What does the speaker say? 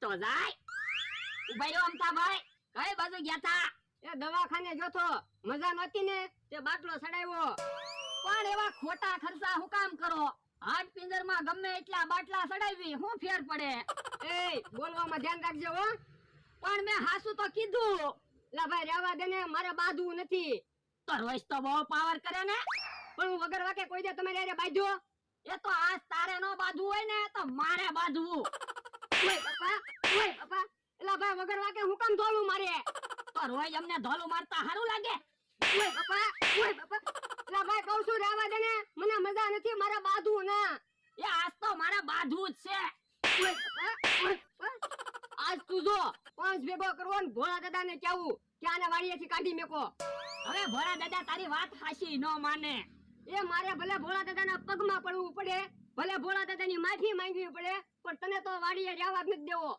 તો જાય. ઉભા રહ્યો અમતાભાઈ, કઈ બાજુ ગયા તા? એ દવાખાને ગયો તો, મજા નહોતી ને તે બાટલો ચડાવ્યો. પણ એવા ખોટા ખર્ચા હું કામ કરો? હાથ પિંજર માં ગમે એટલા બાટલા ચડાવી શું ફેર પડે? એ બોલવામાં ધ્યાન રાખજો હો. પણ મેં હાસુ તો કીધું. લા ભાઈ રહેવા દે ને, મારે બાંધવું નથી. તો રોજ તો બહુ પાવર કરે ને. પણ હું વગર વાકે કોઈ દે તમારે હારે બાંધ્યો? એ તો આજ તારે નો બાંધવું હોય ને તો મારે બાંધવું. ઓય બાપા, ઓય બાપા, એલા ભાઈ વગર વાકે હું કામ ધોલું મારે? તો રોજ અમને ધોલું મારતા સારું લાગે? ઓય બાપા, ઓય બાપા, એલા ભાઈ કહું છું રહેવા દે ને, મને મજા નથી, મારે બાંધવું ના. એ આજ તો મારે બાંધવું જ છે. ઓય બાપા, ઓય બાપા. આજ તું જો પાંચ ભેગો કરવો ને ભોળા દાદા ને કેવું કે આને વાડીએથી કાઢી મેકો. હવે ભોળા દાદા તારી વાત હાચી ન માને. એ મારે ભલે ભોળા દાદાના પગમાં પડવું પડે, ભલે ભોળા દાદાની માફી માંગવી પડે, પણ તને તો વાડીએ રહેવા જ નથી દેવો.